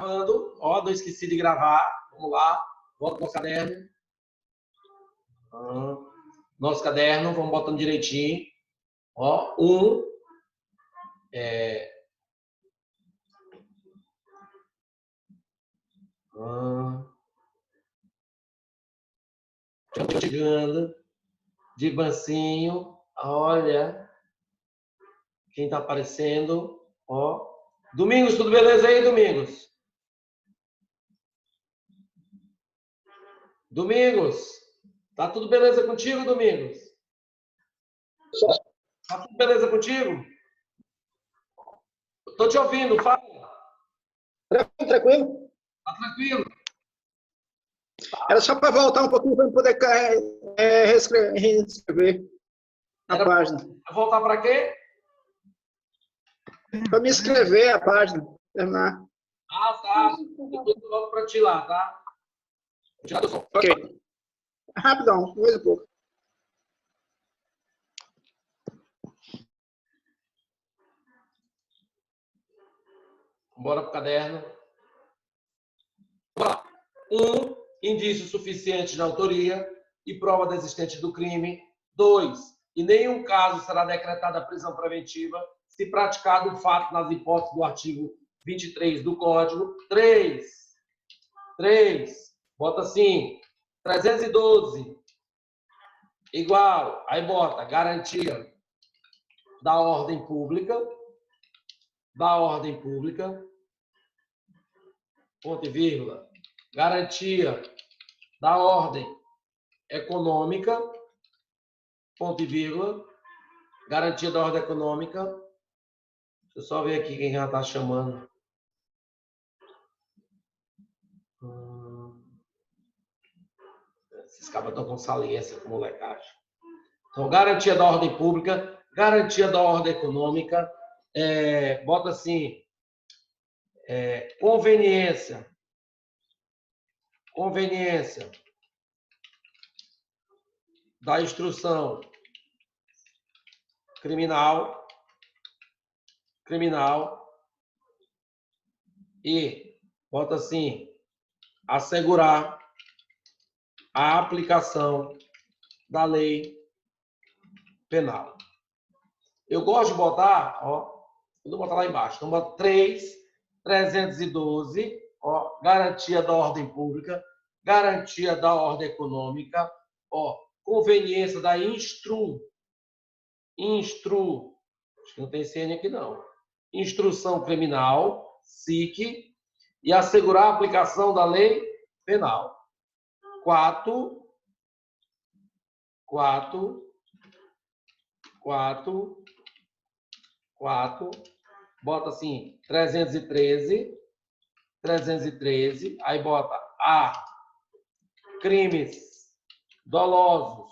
gravando. Ó, não esqueci de gravar. Vamos lá. Volta no nosso caderno. Nosso caderno, vamos botando direitinho. Ó, chegando. De mansinho. Olha. Quem tá aparecendo. Ó. Domingos, tudo beleza aí, Domingos? Domingos, tá tudo beleza contigo, Domingos? Tá tudo beleza contigo? Tô te ouvindo, fala. Tranquilo? Tá tranquilo? Era só para voltar um pouquinho para poder reescrever a página. Voltar para quê? Para me escrever a página, terminar. Ah, tá. Eu tô logo para ti lá, tá? Vou tirar do som. Ok. Rapidão, coisa e pouco. Bora pro caderno. Vamos lá. 1. Indício suficiente de autoria e prova da existência do crime. 2. Em nenhum caso será decretada a prisão preventiva se praticado o fato nas hipóteses do artigo 23 do Código. 3. Bota assim. 312. Igual. Aí bota garantia da ordem pública. Ponto e vírgula. Garantia da ordem econômica, ponto e vírgula. Garantia da ordem econômica. Deixa eu só ver aqui quem já está chamando. Esses cabas estão com saliência com molecagem. Então, garantia da ordem pública, garantia da ordem econômica, bota assim, conveniência da instrução criminal e bota assim, assegurar a aplicação da lei penal. Eu gosto de botar, ó, vou botar lá embaixo, então bota 312, ó, garantia da ordem pública, garantia da ordem econômica, ó, conveniência da acho que não tem CN aqui não, instrução criminal, SIC, e assegurar a aplicação da lei penal. 4, bota assim, 313, aí bota A, crimes dolosos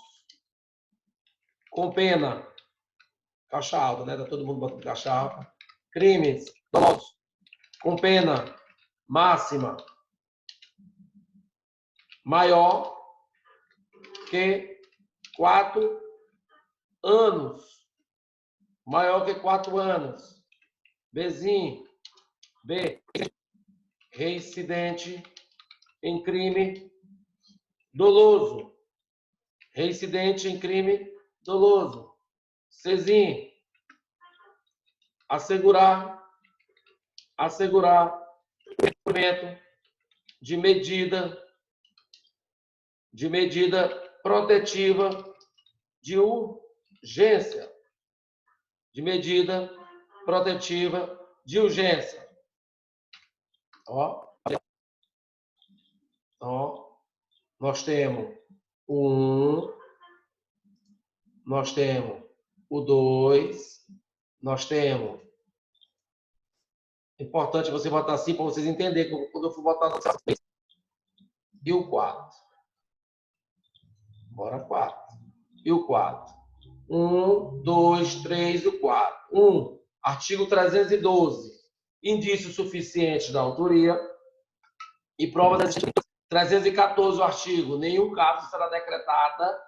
com pena, caixa alta, né? Tá todo mundo botando caixa alta. Crimes dolosos com pena máxima maior que 4 anos. Maior que 4 anos. Bzinho. B. Reincidente em crime doloso. Reincidente em crime doloso. Czinho. Assegurar cumprimento de medida protetiva de urgência. Ó, nós temos nós temos o 2, nós temos. É importante você botar assim para vocês entenderem quando eu for botar no 6. E o 4. Bora 4. E o 4. 1, 2, 3 e o 4. Artigo 312. Indício suficiente da autoria e prova da existência. 314 o artigo. Nenhum caso será decretada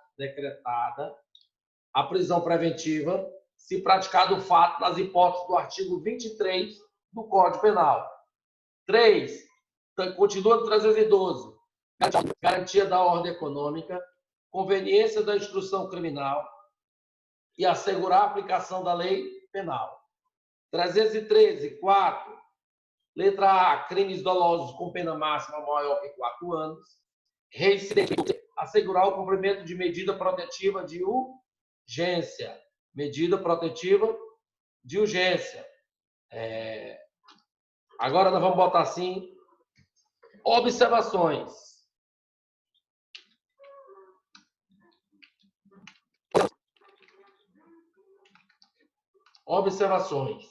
a prisão preventiva se praticado o fato nas hipóteses do artigo 23 do Código Penal. 3. continua no 312. Garantia da ordem econômica, conveniência da instrução criminal e assegurar a aplicação da lei penal. 313, 4. Letra A, crimes dolosos com pena máxima maior que 4 anos. Reincidente, assegurar o cumprimento de medida protetiva de urgência. Medida protetiva de urgência. Agora nós vamos botar assim, observações. Observações.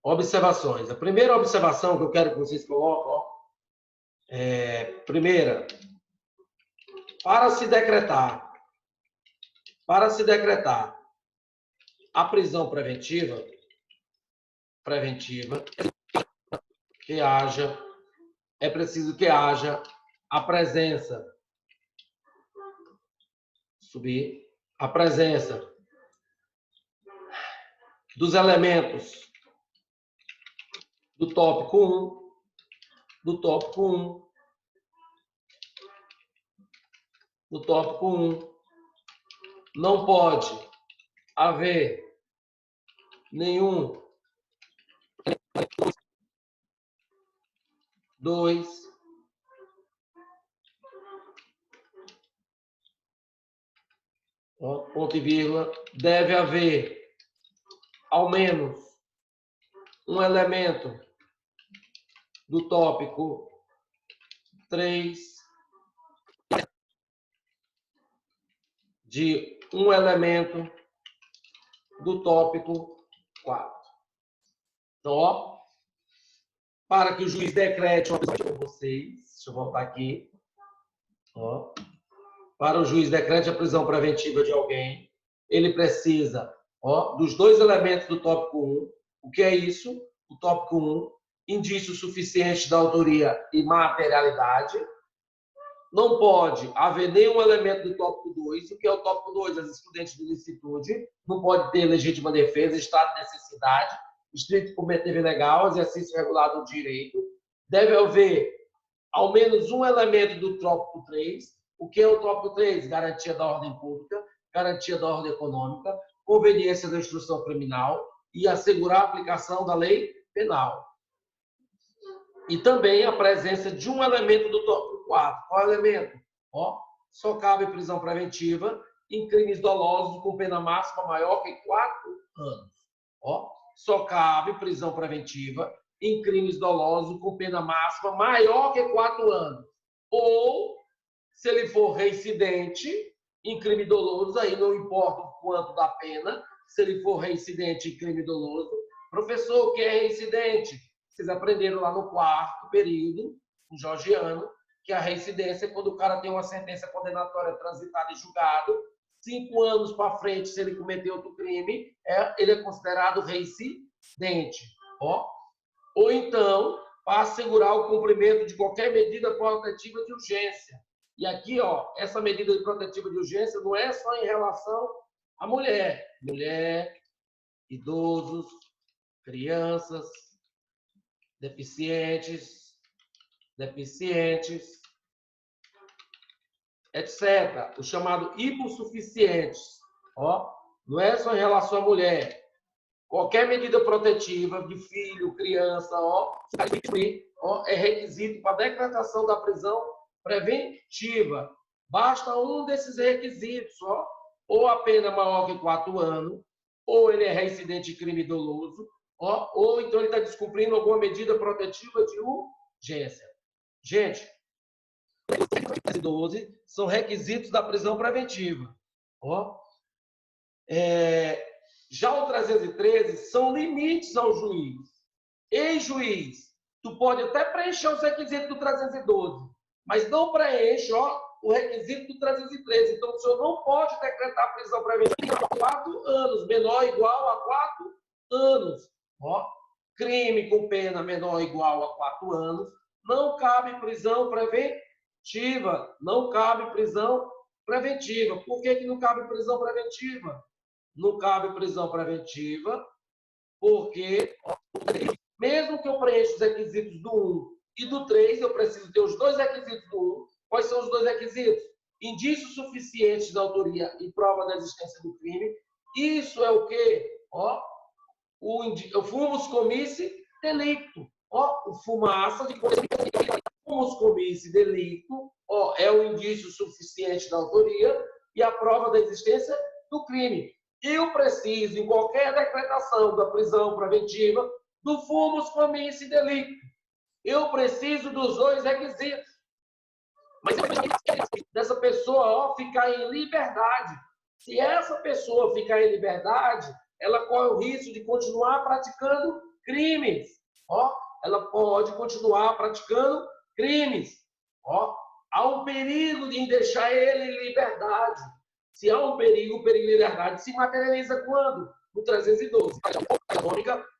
Observações. A primeira observação que eu quero que vocês coloquem, primeira, para se decretar a prisão preventiva, é preciso que haja a presença, a presença dos elementos do tópico 1, não pode haver nenhum 2, ponto e vírgula, deve haver ao menos um elemento do tópico 3, de um elemento do tópico 4. Então, para que o juiz decrete uma prisão para vocês, deixa eu voltar aqui. Para o juiz decrete a prisão preventiva de alguém, ele precisa dos 2 elementos do tópico 1. O que é isso? O tópico 1, indício suficiente da autoria e materialidade. Não pode haver nenhum elemento do tópico 2. O que é o tópico 2? As excludentes de licitude. Não pode ter legítima defesa, estado de necessidade, estrito cumprimento legal, exercício regular do direito. Deve haver ao menos um elemento do tópico 3. O que é o tópico 3? Garantia da ordem pública, garantia da ordem econômica, conveniência da instrução criminal e assegurar a aplicação da lei penal. E também a presença de um elemento do tópico 4. Qual elemento? Só cabe prisão preventiva em crimes dolosos com pena máxima maior que 4 anos. Só cabe prisão preventiva em crimes dolosos com pena máxima maior que 4 anos. Ou, se ele for reincidente em crime doloso, aí não importa o quanto da pena, se ele for reincidente em crime doloso. Professor, o que é reincidente? Vocês aprenderam lá no 4º período, no georgiano, que a reincidência é quando o cara tem uma sentença condenatória transitada e julgado, 5 anos para frente, se ele cometer outro crime, ele é considerado reincidente. Ou então, para assegurar o cumprimento de qualquer medida protetiva de urgência. E aqui, essa medida protetiva de urgência não é só em relação à mulher. Mulher, idosos, crianças, deficientes, etc. O chamado hipossuficientes. Não é só em relação à mulher. Qualquer medida protetiva de filho, criança, é requisito para a decretação da prisão preventiva. Basta um desses requisitos, ou a pena maior que 4 anos, ou ele é reincidente em crime doloso, ou então ele está descumprindo alguma medida protetiva de urgência. Gente, 12 são requisitos da prisão preventiva. Já o 313 são limites ao juiz. Ei, juiz, tu pode até preencher os requisitos do 312, mas não preenche o requisito do 313. Então, o senhor não pode decretar prisão preventiva a 4 anos, menor ou igual a 4 anos. Crime com pena menor ou igual a 4 anos, não cabe prisão preventiva. Não cabe prisão preventiva. Por que não cabe prisão preventiva? Não cabe prisão preventiva porque os requisitos do 1 e do 3, eu preciso ter os dois requisitos do 1. Quais são os dois requisitos? Indícios suficientes da autoria e prova da existência do crime. Isso é o quê? Ó, o fumus comissi delicto. Ó, o fumaça de fumus comissi delicto, ó, é o indício suficiente da autoria e a prova da existência do crime. Eu preciso, em qualquer decretação da prisão preventiva, do fumus comissi delicto. Eu preciso dos dois requisitos. Mas dessa pessoa, ó, ficar em liberdade. Se essa pessoa ficar em liberdade, ela corre o risco de continuar praticando crimes. Ó, ela pode continuar praticando crimes. Ó, há um perigo em deixar ele em liberdade. Se há um perigo, o perigo de liberdade se materializa quando? No 312,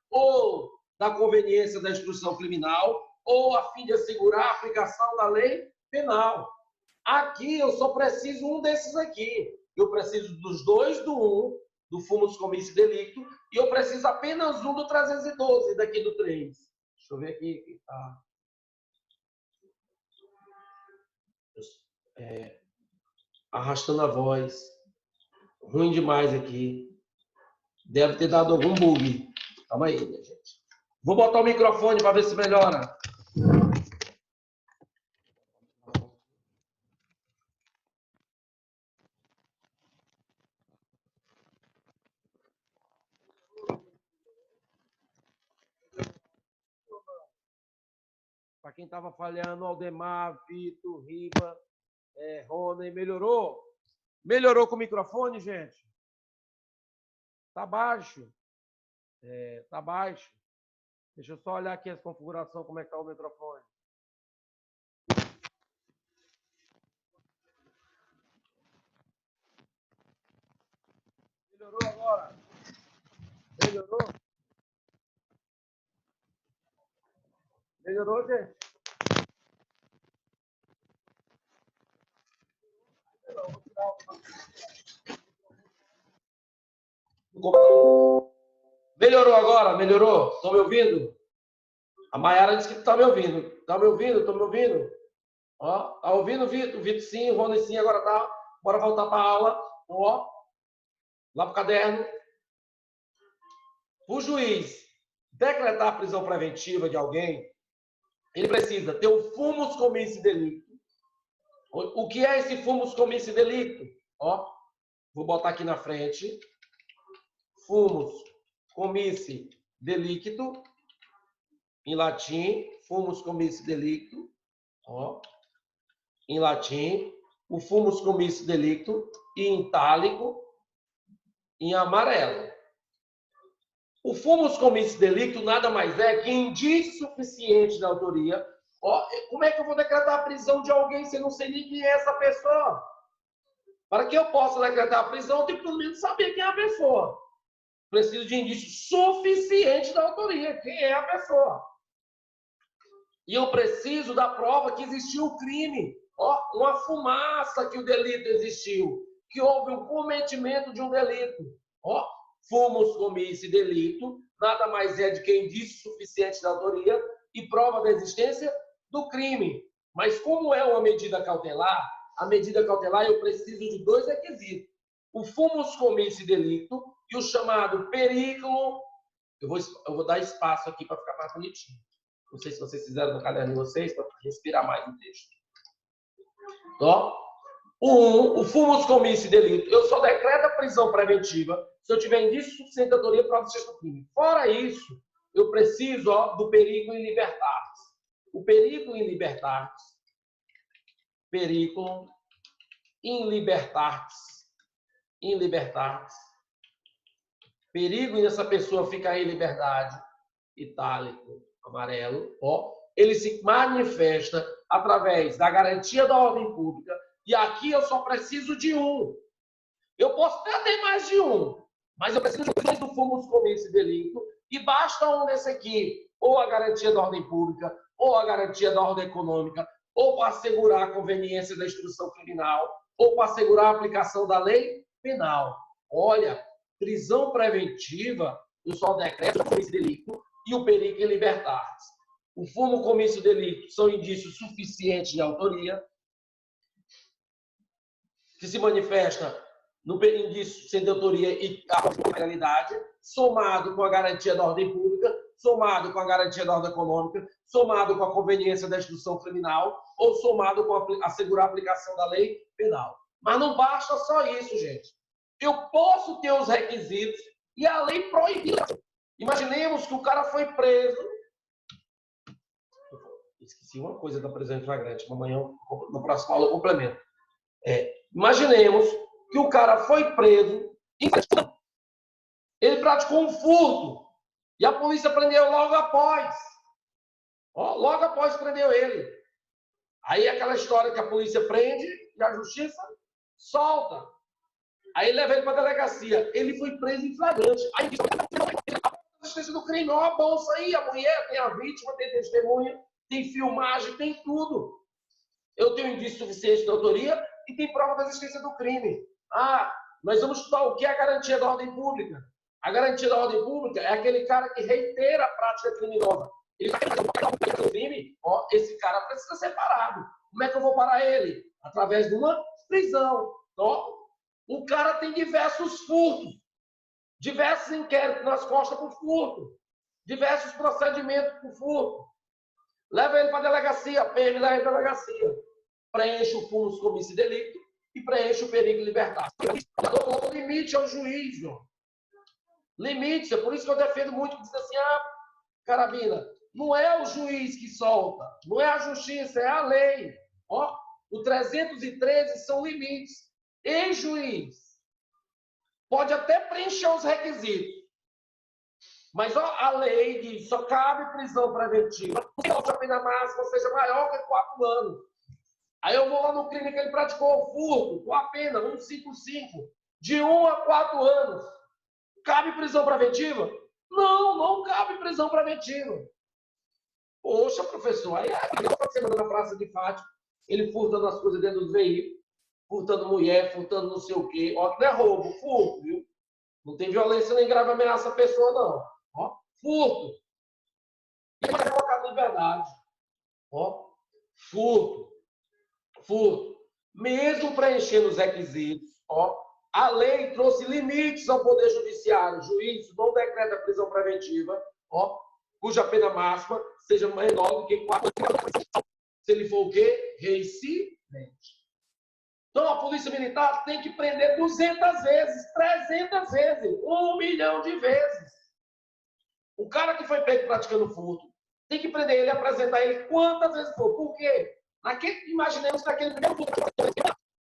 ou da conveniência da instrução criminal, ou a fim de assegurar a aplicação da lei penal. Aqui eu só preciso um desses aqui. Eu preciso dos dois do 1, do fumus comissi delicto, e eu preciso apenas um do 312, daqui do 3. Deixa eu ver aqui. Tá. Arrastando a voz. Ruim demais aqui. Deve ter dado algum bug. Calma aí, minha gente. Vou botar o microfone para ver se melhora. Para quem estava falhando, Aldemar, Vitor, Riba, Rony, melhorou? Melhorou com o microfone, gente? Tá baixo. Tá baixo. Deixa eu só olhar aqui as configurações, como é que tá o microfone. Melhorou agora? Melhorou? Melhorou, gente? Melhorou agora? Melhorou? Estão me ouvindo? A Mayara disse que está me ouvindo. Está me ouvindo? Estão me ouvindo? Ó, tá ouvindo, Vitor? Vitor sim, o Rony sim, agora tá. Bora voltar para a aula. Ó, lá para o caderno. O juiz decretar a prisão preventiva de alguém, ele precisa ter o fumus comissi delicto. O que é esse fumus comissi delicto? Ó, vou botar aqui na frente. Fumus comissi delicto, em latim, fumus comissi delicto, ó, em latim, o fumus comissi delicto, e em itálico, em amarelo. O fumus comissi delicto nada mais é que indício suficiente da autoria. Ó, como é que eu vou decretar a prisão de alguém se eu não sei nem quem é essa pessoa? Para que eu possa decretar a prisão, eu tenho que pelo menos saber quem é a pessoa. Preciso de indício suficiente da autoria, quem é a pessoa. E eu preciso da prova que existiu o crime. Ó, uma fumaça que o delito existiu, que houve um cometimento de um delito. Ó, fumus comissi delicto, nada mais é do que indício suficiente da autoria e prova da existência do crime. Mas como é uma medida cautelar, a medida cautelar eu preciso de dois requisitos. O fumus comissi delicto e o chamado perigo. Eu vou dar espaço aqui para ficar mais bonitinho. Não sei se vocês fizeram no caderno de vocês, para respirar mais no texto. Ó, o fumus comissi delicto, eu só decreto a prisão preventiva se eu tiver indício suficiente da autoria para o sexto crime. Fora isso, eu preciso, ó, do perigo em libertatis. O perigo em libertatis, perigo em libertatis, perigo em essa pessoa ficar em liberdade, itálico, amarelo, ó, ele se manifesta através da garantia da ordem pública, e aqui eu só preciso de um. Eu posso até ter mais de um, mas eu preciso de dois do fumus comissi delicto, e basta um desse aqui, ou a garantia da ordem pública, ou a garantia da ordem econômica, ou para assegurar a conveniência da instrução criminal, ou para assegurar a aplicação da lei penal. Olha, prisão preventiva, eu só decreto o comissi delicto e o perigo em libertatis. o fumo, comício, delito são indícios suficientes de autoria, que se manifesta no indício sem de autoria e a realidade, somado com a garantia da ordem pública, somado com a garantia da ordem econômica, somado com a conveniência da instituição criminal ou somado com assegurar a aplicação da lei penal. Mas não basta só isso, gente. Eu posso ter os requisitos e a lei proíbe. Imaginemos que o cara foi preso. Esqueci uma coisa da prisão em flagrante. Amanhã, no próximo aula, eu complemento. Imaginemos que o cara foi preso, ele praticou um furto e a polícia prendeu logo após. Logo após prendeu ele. Aí aquela história que a polícia prende e a justiça solta. Aí leva ele para a delegacia. Ele foi preso em flagrante. Aí a assistência do crime, ó, a bolsa aí, a mulher, tem a vítima, tem testemunha, tem filmagem, tem tudo. Eu tenho indício suficiente de autoria e tem prova da existência do crime. Nós vamos estudar o que é a garantia da ordem pública. A garantia da ordem pública é aquele cara que reitera a prática criminosa. Ele vai fazer um crime, esse cara precisa ser parado. Como é que eu vou parar ele? Através de uma prisão. O cara tem diversos furtos, diversos inquéritos nas costas por furto, diversos procedimentos por furto. Leva ele para a delegacia, PM leva ele para a delegacia. Preenche o fumus, comício e delito e preenche o perigo libertar. O limite é o juiz, João. Limite, é por isso que eu defendo muito que diz assim, Carabina, não é o juiz que solta, não é a justiça, é a lei. O 313 são limites. E juiz pode até preencher os requisitos, mas a lei diz só cabe prisão preventiva se a pena máxima seja maior que 4 anos. Aí eu vou lá no crime que ele praticou o furto, com a pena 155, de 1 a 4 anos. Cabe prisão preventiva? Não, não cabe prisão preventiva. Poxa, professor, aí você manda na Praça de Fátima, ele furtando as coisas dentro dos veículos, furtando mulher, furtando não sei o quê. Que não é roubo, furto, viu? Não tem violência nem grave ameaça a pessoa, não. Furto. E vai ser colocado em liberdade. Furto. Mesmo preenchendo os requisitos, a lei trouxe limites ao Poder Judiciário. O juiz não decreta prisão preventiva, cuja pena máxima seja menor do que 4 anos. Se ele for o quê? Reincidente. Então, a Polícia Militar tem que prender 200 vezes, 300 vezes, 1 milhão de vezes. O cara que foi pego praticando furto, tem que prender ele e apresentar ele quantas vezes for. Por quê? Imaginemos que naquele primeiro furto.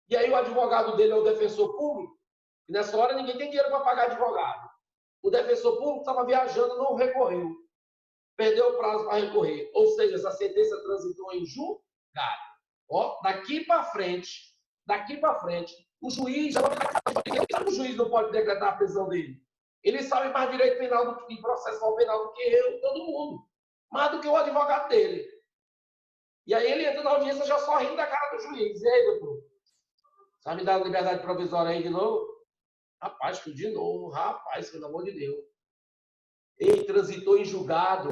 E aí o advogado dele é o defensor público, e nessa hora ninguém tem dinheiro para pagar advogado. O defensor público estava viajando, não recorreu. Perdeu o prazo para recorrer. Ou seja, essa sentença transitou em julgado. Daqui para frente, o juiz não pode decretar a prisão dele. Ele sabe mais direito penal e processual penal do que eu, todo mundo. Mais do que o advogado dele. E aí ele entra na audiência já sorrindo da cara do juiz. E aí, doutor? Sabe me dar liberdade provisória aí de novo? Rapaz, de novo. Rapaz, pelo amor de Deus. Ele transitou em julgado.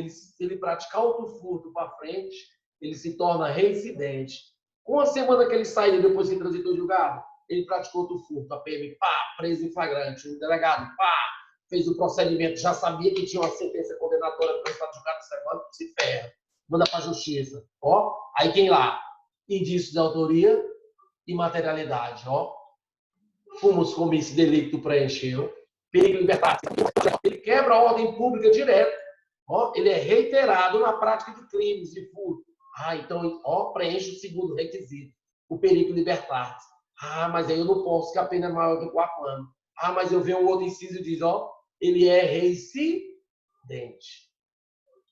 Se ele praticar outro furto para frente, ele se torna reincidente. Uma semana que ele saiu depois que transitou em julgado, ele praticou outro furto. A PM, preso em flagrante. O delegado, fez o procedimento. Já sabia que tinha uma sentença condenatória para estar julgado semana, se ferra. Manda para a justiça. Aí quem lá? Indício de autoria e materialidade. Fumus, comício, delito preencheu. Perigo libertar. Ele quebra a ordem pública direto. Ele é reiterado na prática de crimes, de furto. Então, preenche o segundo requisito. O perigo libertar-se. Mas aí eu não posso, que a pena é maior que 4 anos. Mas eu vejo um outro inciso e diz, ele é reincidente.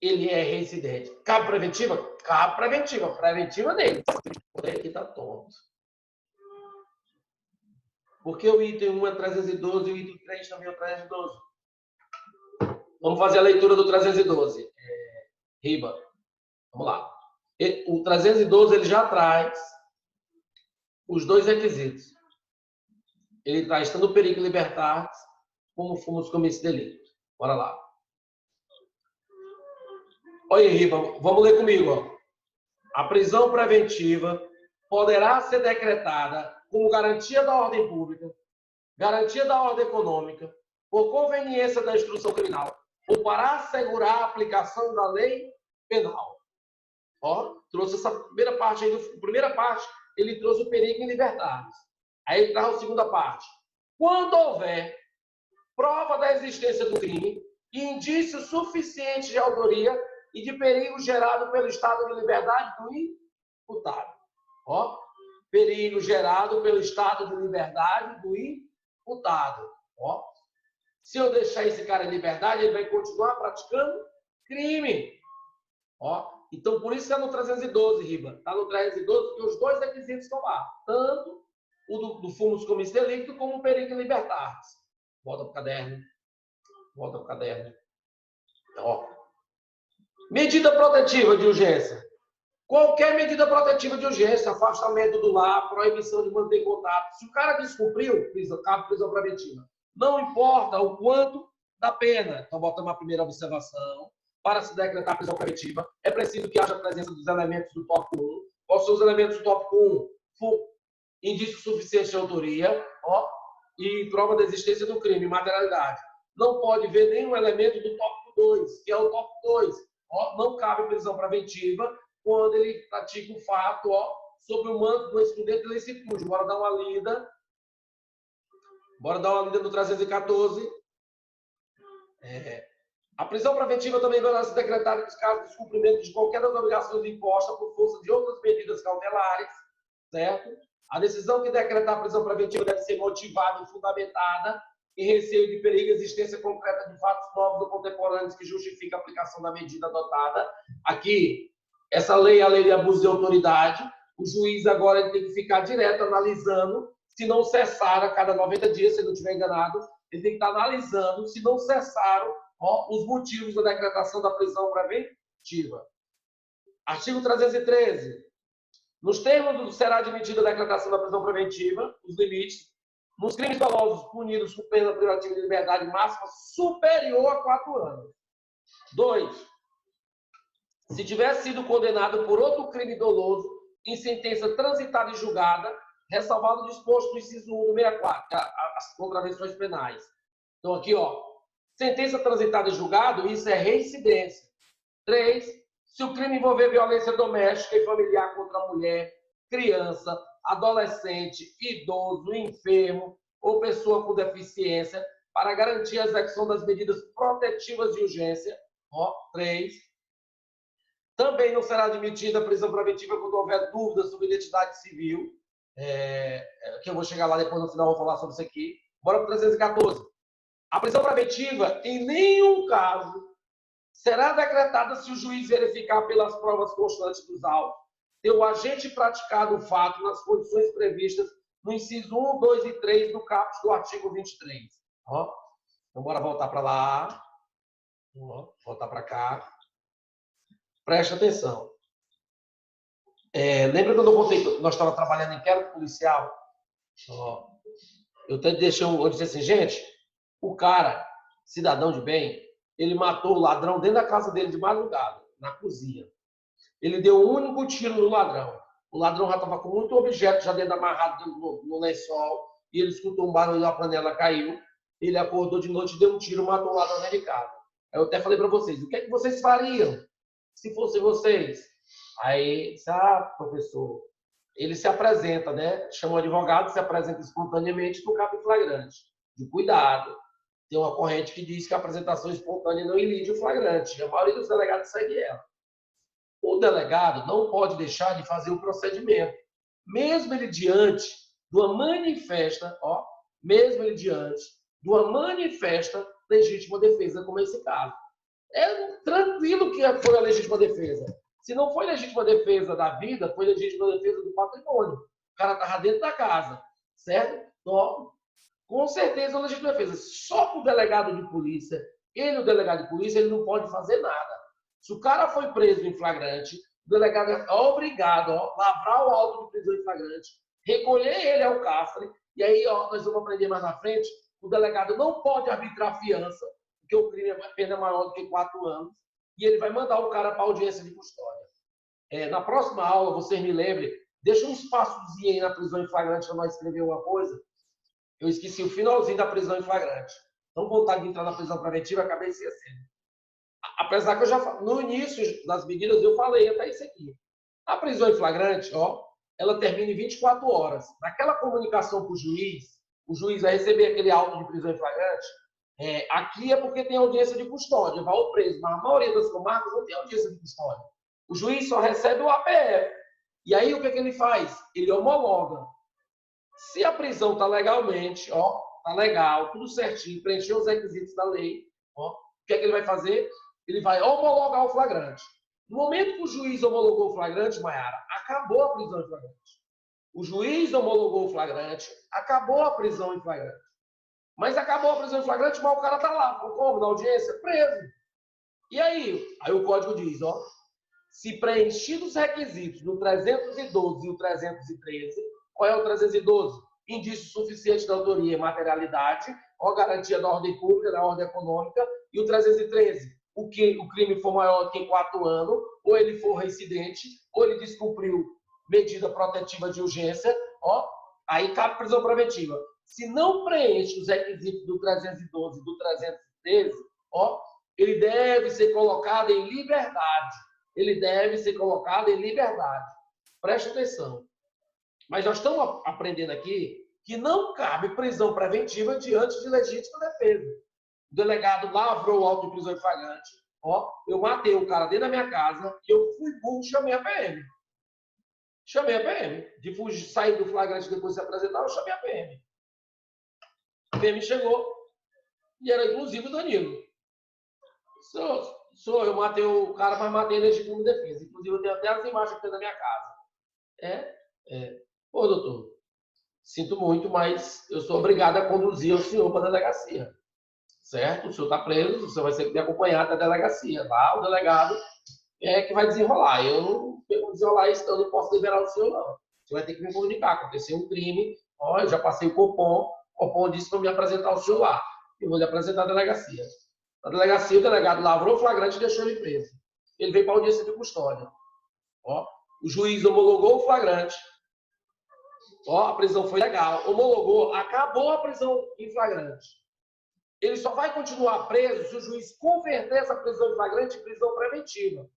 Ele é reincidente. Cabe preventiva? Cabe preventiva. Preventiva dele. Ele está tonto. Porque o item 1 é 312 e o item 3 também é 312. Vamos fazer a leitura do 312. Riba. Vamos lá. O 312 ele já traz os 2 requisitos. Ele traz tanto o perigo libertar como fumus, comício, delito. Bora lá. Olha aí, Riba, vamos ler comigo. Ó. A prisão preventiva poderá ser decretada como garantia da ordem pública, garantia da ordem econômica, por conveniência da instrução criminal, ou para assegurar a aplicação da lei penal. Ó, trouxe essa primeira parte aí, primeira parte, ele trouxe o perigo em libertar-nos. Aí ele traz a segunda parte. Quando houver prova da existência do crime e indício suficiente de autoria e de perigo gerado pelo estado de liberdade do imputado. Ó, perigo gerado pelo estado de liberdade do imputado. Ó, se eu deixar esse cara em liberdade, ele vai continuar praticando crime. Ó, então, por isso que está no 312, Riba. Está no 312 porque os dois requisitos estão lá. Tanto o do fumus comis delicto como o perigo em libertar-se. Volta para o caderno. Volta para o caderno. Ó. Medida protetiva de urgência. Qualquer medida protetiva de urgência, afastamento do lar, proibição de manter contato. Se o cara descumpriu, cabe prisão preventiva. Não importa o quanto da pena. Então, botamos a primeira observação. Para se decretar prisão preventiva, é preciso que haja a presença dos elementos do tópico 1. Quais são os elementos do tópico 1? Indício suficiente de autoria, ó, e prova da existência do crime, materialidade. Não pode ver nenhum elemento do tópico 2, que é o tópico 2. Ó, não cabe prisão preventiva quando ele pratica o fato, ó, sob o manto do excludente de licitude. Bora dar uma lida. Bora dar uma lida no 314. A prisão preventiva também vai ser decretada nos casos de descumprimento de qualquer das obrigações impostas por força de outras medidas cautelares, certo? A decisão que decretar a prisão preventiva deve ser motivada e fundamentada em receio de perigo e existência concreta de fatos novos ou contemporâneos que justifiquem a aplicação da medida adotada. Aqui, essa lei é a lei de abuso de autoridade. O juiz agora ele tem que ficar direto analisando, se não cessar a cada 90 dias, se não estiver enganado, ele tem que estar analisando se não cessaram os motivos da decretação da prisão preventiva. Artigo 313. Nos termos do será admitida a decretação da prisão preventiva, os limites, nos crimes dolosos punidos com pena privativa de liberdade máxima superior a 4 anos. 2. Se tiver sido condenado por outro crime doloso em sentença transitada e julgada, ressalvado o disposto no inciso 1 do 64, as contravenções penais. Então, aqui, ó, sentença transitada e julgado, isso é reincidência. 3. Se o crime envolver violência doméstica e familiar contra a mulher, criança, adolescente, idoso, enfermo ou pessoa com deficiência, para garantir a execução das medidas protetivas de urgência. 3. Também não será admitida a prisão preventiva quando houver dúvidas sobre identidade civil. Que eu vou chegar lá depois, no final, vou falar sobre isso aqui. Bora para o 314. A prisão preventiva, em nenhum caso, será decretada se o juiz verificar pelas provas constantes dos autos ter o agente praticado o fato nas condições previstas no inciso 1, 2 e 3 do caput do artigo 23. Ó, então, bora voltar para lá. Voltar para cá. Preste atenção. Lembra quando eu contei que nós estávamos trabalhando em inquérito policial? Eu disse assim, gente, o cara, cidadão de bem, ele matou o ladrão dentro da casa dele de madrugada, na cozinha. Ele deu um único tiro no ladrão. O ladrão já estava com muito objeto já dentro amarrado no lençol, e ele escutou um barulho, a panela caiu, ele acordou de noite, deu um tiro, matou o ladrão dentro de casa. Aí eu até falei para vocês, o que é que vocês fariam se fossem vocês? Aí, professor, ele se apresenta, né? Chama o advogado, se apresenta espontaneamente no caso flagrante. De cuidado. Tem uma corrente que diz que a apresentação espontânea não ilide o flagrante. A maioria dos delegados segue ela. O delegado não pode deixar de fazer o procedimento. Mesmo ele diante de uma manifesta, legítima defesa, como esse caso. É tranquilo que foi a legítima defesa. Se não foi legítima defesa da vida, foi legítima defesa do patrimônio. O cara estava dentro da casa, certo? Então, com certeza é legítima defesa. Só que o delegado de polícia, o delegado de polícia, ele não pode fazer nada. Se o cara foi preso em flagrante, o delegado é obrigado a lavrar o auto de prisão em flagrante, recolher ele ao cárcere, e aí nós vamos aprender mais na frente, o delegado não pode arbitrar fiança, porque o crime é pena maior do que 4 anos, e ele vai mandar o cara para audiência de custódia. Na próxima aula, vocês me lembrem, deixa um espaçozinho aí na prisão em flagrante para nós escrever uma coisa. Eu esqueci o finalzinho da prisão em flagrante. Então, vontade de entrar na prisão preventiva, acabei esquecendo. Apesar que eu já, no início das medidas, eu falei até isso aqui. A prisão em flagrante, ela termina em 24 horas. Naquela comunicação com o juiz vai receber aquele auto de prisão em flagrante. Aqui é porque tem audiência de custódia, vai ao preso. Mas a maioria das comarcas não tem audiência de custódia. O juiz só recebe o APF. E aí, o que ele faz? Ele homologa. Se a prisão está legalmente, está legal, tudo certinho, preencheu os requisitos da lei, o que ele vai fazer? Ele vai homologar o flagrante. No momento que o juiz homologou o flagrante, Maiara, acabou a prisão em flagrante. O juiz homologou o flagrante, acabou a prisão em flagrante. Mas acabou a prisão em flagrante, mas o cara está lá, como? Na audiência? Preso. E aí? Aí o código diz, se preenchidos os requisitos do 312 e o 313, qual é o 312? Indício suficiente de autoria e materialidade, ou garantia da ordem pública, da ordem econômica, e o 313, o crime for maior que 4 anos, ou ele for reincidente, ou ele descumpriu medida protetiva de urgência, aí cabe prisão preventiva. Se não preenche os requisitos do 312 e do 313, ele deve ser colocado em liberdade. Ele deve ser colocado em liberdade. Preste atenção. Mas nós estamos aprendendo aqui que não cabe prisão preventiva diante de legítima defesa. O delegado lavrou o auto de prisão em flagrante. Eu matei o cara dentro da minha casa e eu fui burro, chamei a PM. Chamei a PM. De fugir, sair do flagrante depois de se apresentar, eu chamei a PM. A PM chegou e era inclusive o Danilo. Eu matei o cara, mas matei em legítima defesa. Inclusive, eu tenho até as imagens aqui na minha casa. Ô, doutor, sinto muito, mas eu sou obrigado a conduzir o senhor para a delegacia. Certo? O senhor está preso, você vai ser acompanhado da delegacia. Lá, o delegado é que vai desenrolar. Eu não vou desenrolar isso, então eu não posso liberar o senhor, não. Você vai ter que me comunicar. Aconteceu um crime, eu já passei o Copom disse para me apresentar o senhor lá. Eu vou lhe apresentar a delegacia. Na delegacia, o delegado lavrou o flagrante e deixou ele preso. Ele veio para a audiência de custódia. O juiz homologou o flagrante. A prisão foi legal. Homologou, acabou a prisão em flagrante. Ele só vai continuar preso se o juiz converter essa prisão em flagrante em prisão preventiva.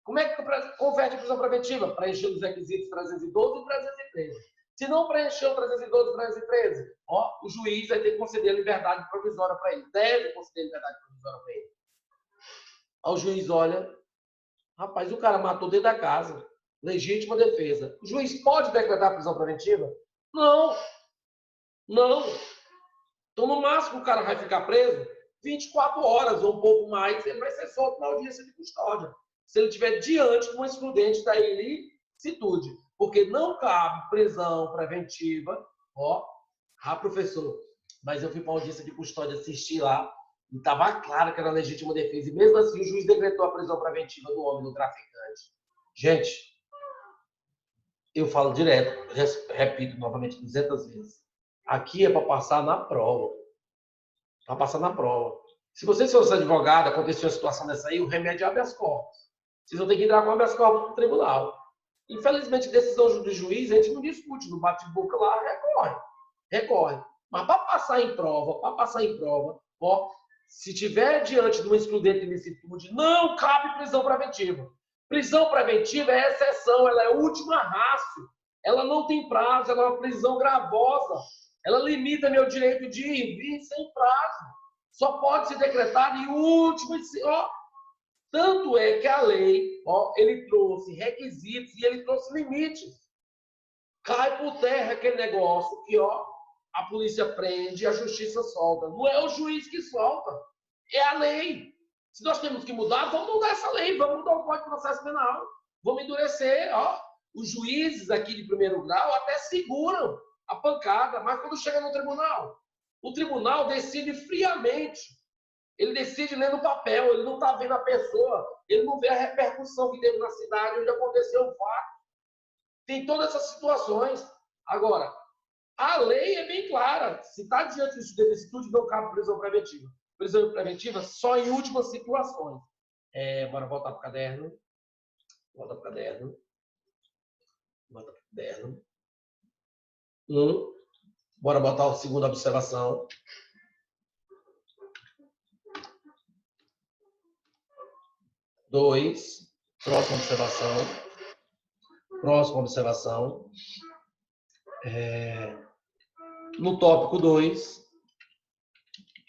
Como é que converte a prisão preventiva? Preenchendo os requisitos 312 e 313. Se não preencher o 312 e 313, o juiz vai ter que conceder liberdade provisória para ele. Deve conceder liberdade provisória para ele. O juiz olha, rapaz, o cara matou dentro da casa, legítima defesa. O juiz pode decretar prisão preventiva? Não. Então, no máximo, o cara vai ficar preso 24 horas ou um pouco mais, ele vai ser solto na audiência de custódia. Se ele estiver diante de uma excludente da ilicitude. Porque não cabe prisão preventiva. Professor, mas eu fui para a audiência de custódia assistir lá e estava claro que era legítima defesa. E mesmo assim, o juiz decretou a prisão preventiva do homem, do traficante. Gente, eu falo direto, repito novamente 200 vezes. Aqui é para passar na prova. Para passar na prova. Se você fosse advogado, aconteceu uma situação dessa aí, o remédio é habeas corpus. Vocês vão ter que entrar com habeas corpus no tribunal. Infelizmente, decisão do juiz, a gente não discute. No bate-boca lá, recorre. Mas para passar em prova, se tiver diante de uma excludente de ilicitude, não cabe prisão preventiva. Prisão preventiva é exceção, ela é última ratio. Ela não tem prazo, ela é uma prisão gravosa. Ela limita meu direito de ir e vir sem prazo. Só pode ser decretada em última. Tanto é que a lei, ele trouxe requisitos e ele trouxe limites. Cai por terra aquele negócio que, a polícia prende e a justiça solta. Não é o juiz que solta, é a lei. Se nós temos que mudar, vamos mudar essa lei, vamos mudar o Código de Processo Penal, vamos endurecer. Os juízes aqui de primeiro grau até seguram a pancada, mas quando chega no tribunal, o tribunal decide friamente. Ele decide lendo o papel, ele não está vendo a pessoa, ele não vê a repercussão que teve na cidade onde aconteceu o fato. Tem todas essas situações. Agora, a lei é bem clara. Se está diante de ilicitude, não cabe prisão preventiva. Prisão preventiva só em últimas situações. Bora voltar para o caderno. Volta para o caderno. Volta para o caderno. Bora botar a segunda observação. Dois. Próxima observação. Próxima observação. No tópico 2.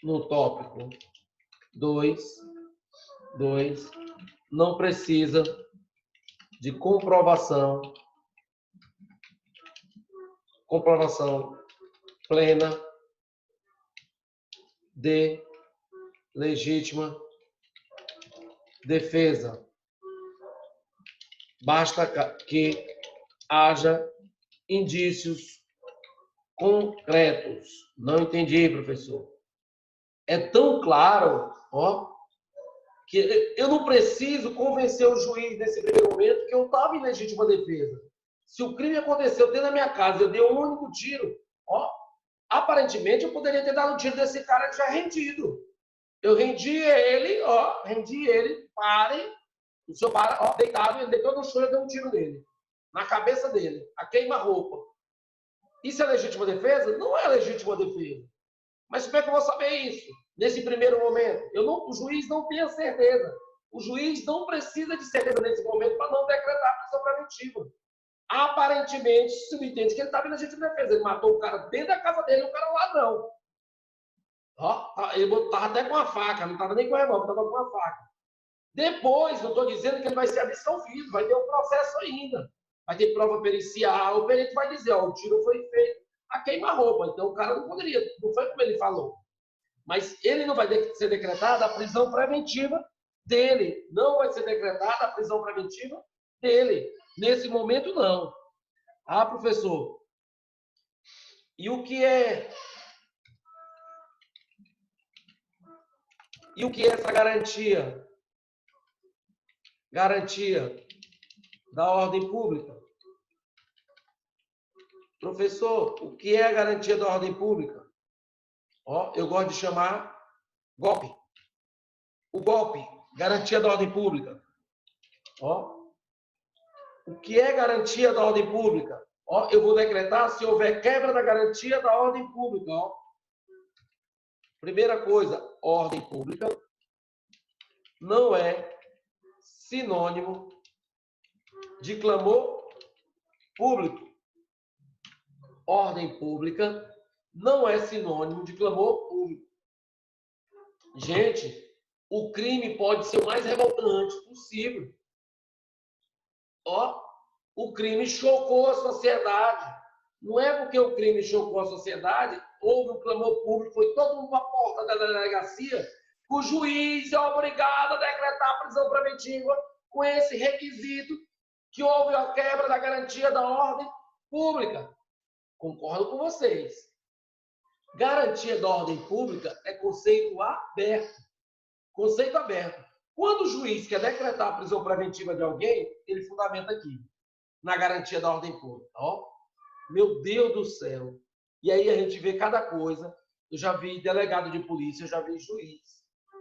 No tópico 2. Não precisa de comprovação plena de legítima defesa. Basta que haja indícios concretos. Não entendi, professor. É tão claro, que eu não preciso convencer o juiz nesse primeiro momento que eu estava em legítima defesa. Se o crime aconteceu dentro da minha casa, eu dei um único tiro, aparentemente eu poderia ter dado um tiro desse cara já rendido. Eu rendi ele, pare, o senhor para, deitado, ele deitou no chão e eu dei um tiro nele, na cabeça dele, a queima-roupa. Isso é legítima defesa? Não é legítima defesa. Mas como é que eu vou saber isso? Nesse primeiro momento? O juiz não tem a certeza. O juiz não precisa de certeza nesse momento para não decretar a prisão preventiva. Aparentemente, se não entende que ele estava em legítima defesa. Ele matou o cara dentro da casa dele, o cara lá não. Ele estava até com a faca, não estava nem com a revólver, estava com a faca. Depois, não estou dizendo que ele vai ser absolvido, vai ter um processo ainda. Vai ter prova pericial, o perito vai dizer, o tiro foi feito a queima-roupa. Então, o cara não poderia, não foi como ele falou. Mas ele não vai ser decretada a prisão preventiva dele. Não vai ser decretada a prisão preventiva dele. Nesse momento, não. Professor, e o que é essa garantia? Garantia da ordem pública. Professor, o que é a garantia da ordem pública? Eu gosto de chamar golpe. O golpe, garantia da ordem pública. O que é garantia da ordem pública? Eu vou decretar se houver quebra da garantia da ordem pública. Primeira coisa, ordem pública não é sinônimo de clamor público. Ordem pública não é sinônimo de clamor público. Gente, o crime pode ser o mais revoltante possível. O crime chocou a sociedade. Não é porque o crime chocou a sociedade, houve um clamor público, foi todo mundo para a porta da delegacia, o juiz é obrigado a decretar a prisão preventiva com esse requisito que houve a quebra da garantia da ordem pública. Concordo com vocês. Garantia da ordem pública é conceito aberto. Conceito aberto. Quando o juiz quer decretar a prisão preventiva de alguém, ele fundamenta aqui, na garantia da ordem pública. Meu Deus do céu. E aí a gente vê cada coisa. Eu já vi delegado de polícia, eu já vi juiz,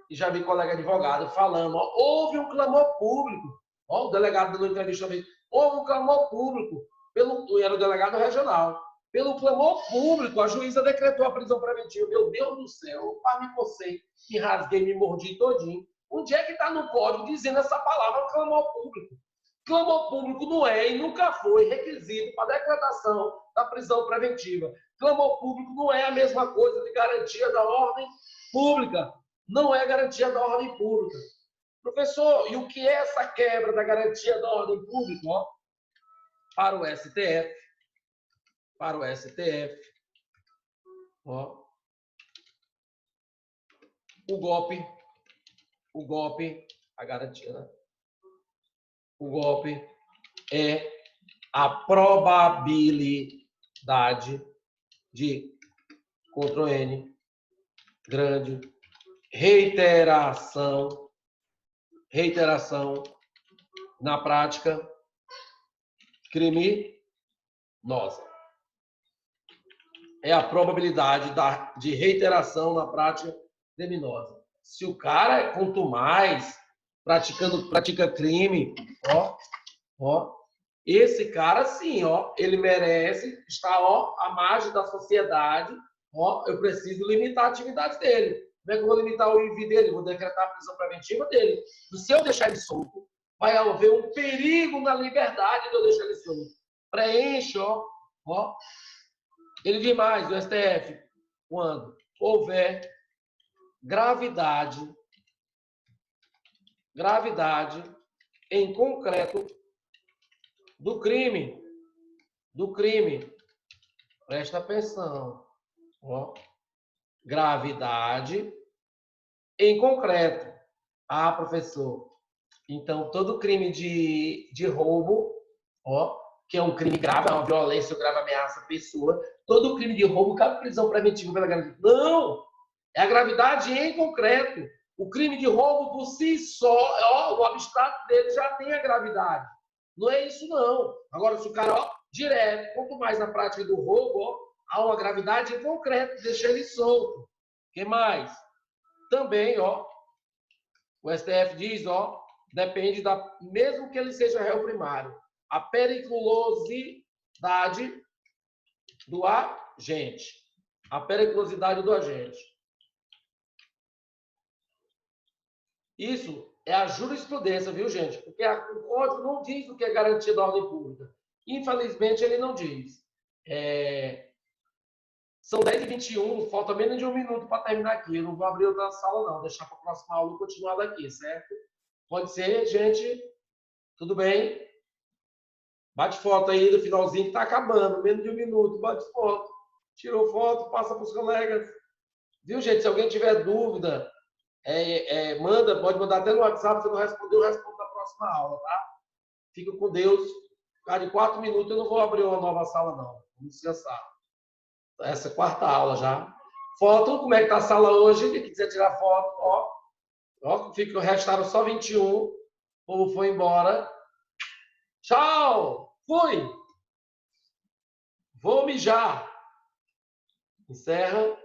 e já vi colega advogado falando, houve um clamor público. O delegado dando entrevista também. Houve um clamor público. Era o delegado regional. Pelo clamor público, a juíza decretou a prisão preventiva. Meu Deus do céu, eu me cocei, me rasguei, me mordi todinho. Onde é que está no código dizendo essa palavra, clamor público? Clamor público não é e nunca foi requisito para a decretação da prisão preventiva. Clamor público não é a mesma coisa de garantia da ordem pública. Não é garantia da ordem pública. Professor, e o que é essa quebra da garantia da ordem pública? Para o STF. Para o STF. O golpe, a garantia, né? O golpe é a probabilidade de, Ctrl N, grande, reiteração na prática criminosa. É a probabilidade de reiteração na prática criminosa. Se o cara é contumaz, pratica crime, ó. Esse cara, sim, ó, ele merece estar, ó, à margem da sociedade, ó, eu preciso limitar a atividade dele. Como é que eu vou limitar o IV dele? Vou decretar a prisão preventiva dele. E se eu deixar ele solto, vai haver um perigo na liberdade de eu deixar ele solto. Preenche, ó. Ele diz mais, o STF, quando houver gravidade em concreto do crime, presta atenção, ó, gravidade em concreto. Ah, professor, então todo crime de roubo, ó, que é um crime grave, é uma violência ou grave ameaça à pessoa, todo crime de roubo cabe prisão preventiva pela gravidade. Não! É a gravidade em concreto. O crime de roubo por si só, ó, o abstrato dele já tem a gravidade. Não é isso, não. Agora, se o cara, ó, direto, quanto mais na prática do roubo, ó, há uma gravidade em concreto, deixa ele solto. O que mais? Também, ó, o STF diz, ó, depende mesmo que ele seja réu primário, a periculosidade do agente. A periculosidade do agente. Isso é a jurisprudência, viu, gente? Porque o código não diz o que é garantia da ordem pública. Infelizmente, ele não diz. São 10h21, falta menos de um minuto para terminar aqui. Eu não vou abrir outra sala, não. Deixar para a próxima aula continuar daqui, certo? Pode ser, gente? Tudo bem? Bate foto aí do finalzinho que está acabando. Menos de um minuto, bate foto. Tirou foto, passa para os colegas. Viu, gente? Se alguém tiver dúvida, pode mandar até no WhatsApp. Se não respondeu, eu respondo na próxima aula, tá? Fica com Deus. Cada 4 minutos eu não vou abrir uma nova sala, não. Vamos descansar. Essa é a 4ª aula já. Foto, como é que tá a sala hoje? Quem quiser tirar foto, ó. Restaram só 21. O povo foi embora. Tchau! Fui! Vou mijar. Encerra.